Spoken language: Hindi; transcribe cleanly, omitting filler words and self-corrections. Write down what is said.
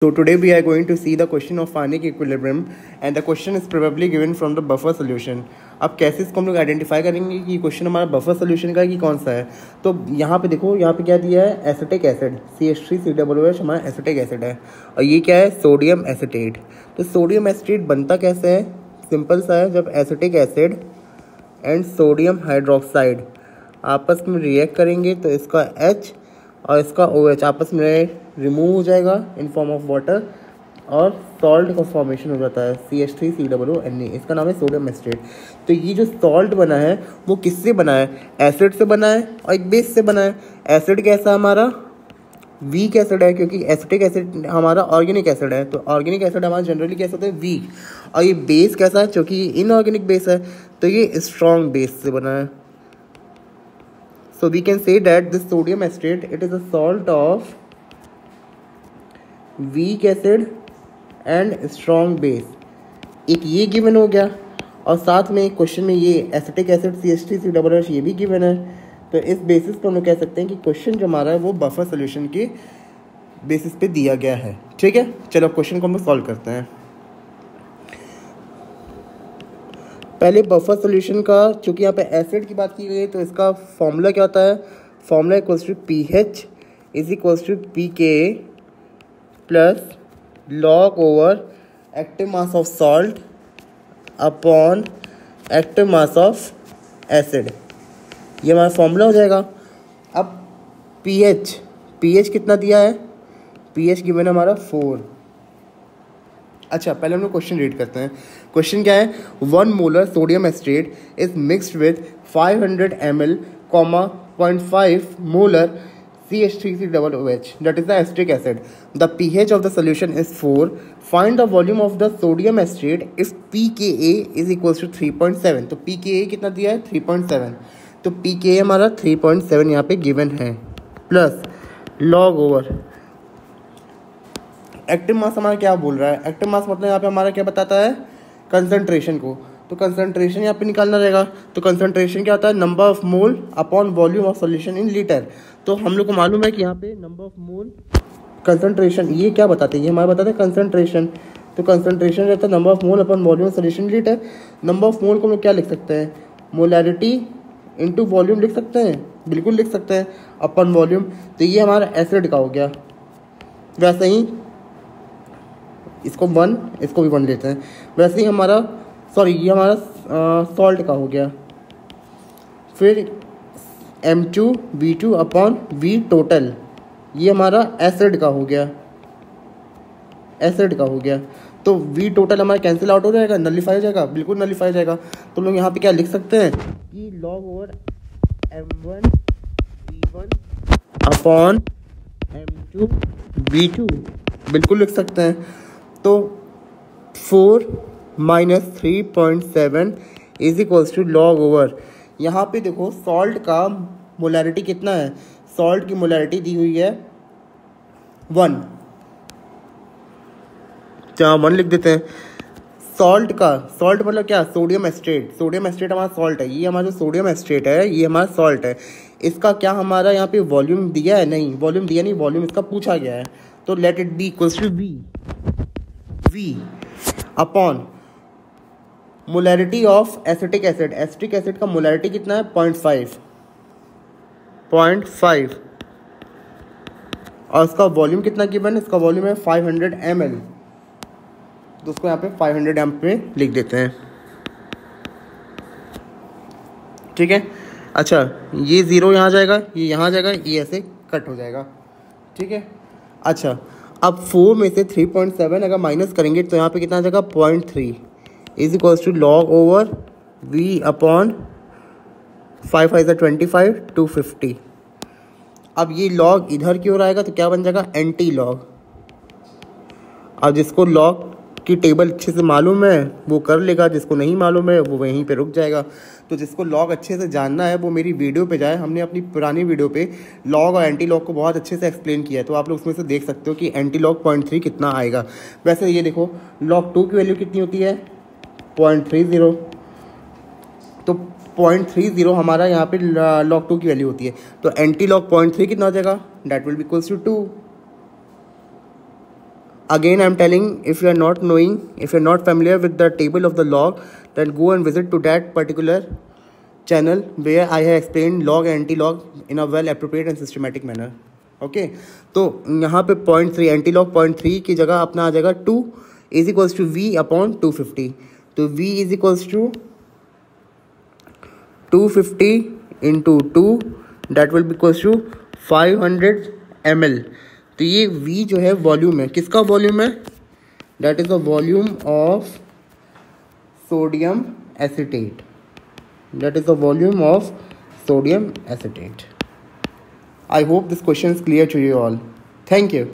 So today we are going to see the question of ionic equilibrium and the question is probably given from the buffer solution. अब कैसे इसको हम लोग आइडेंटिफाई करेंगे कि क्वेश्चन हमारा बफर सोल्यूशन का कि कौन सा है। तो यहाँ पे देखो, यहाँ पे क्या दिया है, एसिटिक एसिड CH3COOH हमारा एसिटिक एसिड है और ये क्या है, सोडियम एसिटेट। तो सोडियम एसिटेट बनता कैसे है, सिंपल सा है, जब acetic acid and sodium hydroxide आपस में रिएक्ट करेंगे तो इसका H और इसका OH आपस में रिमूव हो जाएगा इन फॉर्म ऑफ वाटर और सॉल्ट का फॉर्मेशन हो जाता है CH3COONA। इसका नाम है सोडियम एसिटेट। तो ये जो सॉल्ट बना है वो किससे बना है, एसिड से बना है और एक बेस से बना है। एसिड कैसा हमारा, वीक एसिड है, क्योंकि एसिटिक एसिड हमारा ऑर्गेनिक एसिड है। तो ऑर्गेनिक एसिड हमारा जनरली कैसा होता है, वीक। और ये बेस कैसा है, क्योंकि इनऑर्गेनिक बेस है तो ये स्ट्रॉन्ग बेस से बना है। So we can say that this sodium acetate, it is a salt of weak acid and strong base। एक ये गिवन हो गया और साथ में क्वेश्चन में ये एसिटिक एसिड CH3COOH ये भी गिवन है। तो इस बेसिस पर हम लोग कह सकते हैं कि क्वेश्चन जो हमारा है वो बफर सोल्यूशन के बेसिस पे दिया गया है। ठीक है, चलो क्वेश्चन को हम लोग सॉल्व करते हैं। पहले बफर सोल्यूशन का, चूँकि यहाँ पे एसिड की बात की गई है तो इसका फॉर्मूला क्या होता है, formula equals to PH is equals to PKA plus log over active mass of salt upon active mass of acid. ये हमारा फॉर्मूला हो जाएगा। अब पीएच कितना दिया है, पीएच गिवन है हमारा 4। अच्छा, पहले हम लोग क्वेश्चन रीड करते हैं। क्वेश्चन क्या है, 1 molar sodium acetate is mixed with 500 ml, 0.5 molar CH3COOH, that is the acetic acid. The pH of the solution is 4. Find the volume of the sodium acetate if pKa is equals to 3.7। तो pKa कितना दिया है, 3.7। तो pKa हमारा 3.7 यहाँ पे गिवन है, प्लस लॉग ओवर एक्टिव मास हमारा क्या बोल रहा है, एक्टिव मास मतलब यहाँ पे हमारा क्या बताता है, कंसंट्रेशन को। तो कंसंट्रेशन यहाँ पे निकालना रहेगा। तो कंसंट्रेशन क्या होता है, number of mole upon volume of solution in litre. तो हम लोग को मालूम है कि यहाँ पे नंबर ऑफ मोल कंसंट्रेशन, ये क्या बताते हैं, ये हमारा बताते हैं कंसंट्रेशन। तो कंसंट्रेशन रहता है number of mole upon volume of solution in litre. Number of mole को हम लोग क्या लिख सकते हैं, मोलैरिटी इंटू वॉल्यूम लिख सकते हैं, बिल्कुल लिख सकते हैं, अपॉन वॉल्यूम। तो ये हमारा एसिड का हो गया। वैसे ही इसको 1, इसको भी 1 लेते हैं। वैसे ही हमारा ये हमारा सॉल्ट का हो गया। फिर M2V2 अपॉन V टोटल, ये हमारा एसिड का हो गया, एसिड का हो गया। तो V टोटल हमारा कैंसिल आउट हो जाएगा, नलीफाई हो जाएगा, बिल्कुल नलीफाई हो जाएगा। तो लोग यहाँ पे क्या लिख सकते हैं कि log over M1V1 upon M2V2 बिल्कुल लिख सकते हैं। तो 4 minus 3.7 is equals to log over, यहाँ पे देखो सॉल्ट का मोलैरिटी कितना है, सॉल्ट की मोलैरिटी दी हुई है 1, जहाँ 1 लिख देते हैं। सॉल्ट का, सॉल्ट मतलब क्या, सोडियम एसिटेट। सोडियम एसिटेट हमारा सॉल्ट है, ये हमारा जो सोडियम एसिटेट है ये हमारा सॉल्ट है। इसका क्या हमारा यहाँ पे वॉल्यूम दिया है, नहीं वॉल्यूम दिया नहीं, वॉल्यूम इसका पूछा गया है। तो let it be equals to V upon molarity of acetic acid. Acetic acid का मोलैरिटी कितना है, 0.5 और उसका वॉल्यूम कितना गिवन है, इसका वॉल्यूम है 500 ml। तो उसको यहाँ पे 500 ml पे लिख देते हैं। ठीक है, अच्छा ये 0 यहाँ जाएगा, ये यहाँ जाएगा, ये ऐसे कट हो जाएगा। ठीक है, अच्छा अब 4 में से 3.7 अगर माइनस करेंगे तो यहाँ पे कितना आ जाएगा, 0.3 is equals to log over V upon 5 5 25 250। अब ये लॉग इधर की ओर आएगा तो क्या बन जाएगा, एंटी लॉग। अब जिसको लॉग की टेबल अच्छे से मालूम है वो कर लेगा, जिसको नहीं मालूम है वो वहीं पे रुक जाएगा। तो जिसको लॉग अच्छे से जानना है वो मेरी वीडियो पे जाए, हमने अपनी पुरानी वीडियो पे लॉग और एंटी लॉग को बहुत अच्छे से एक्सप्लेन किया है। तो आप लोग उसमें से देख सकते हो कि एंटी लॉग 0.3 कितना आएगा। वैसे ये देखो लॉग 2 की वैल्यू कितनी होती है, 0.30। तो 0.30 हमारा यहाँ पे लॉग 2 की वैल्यू होती है। तो एंटी लॉग 0.3 कितना हो जाएगा, that will be equals to 2। Again, I'm telling, if you are not knowing, if you're not familiar with the table of the log, then go and visit to that particular channel where I have explained log and anti-log in a well appropriate and systematic manner. Okay तो यहाँ पे 0.3 एंटी लॉग 0.3 की जगह अपना आ जाएगा 2 is equals to v upon 250. तो v is equals to 250 into 2 that will be equals to 500 ml. तो ये v जो है वॉल्यूम है, किसका वॉल्यूम है? That is the volume of sodium acetate. That is the volume of sodium acetate. I hope this question is clear to you all. Thank you.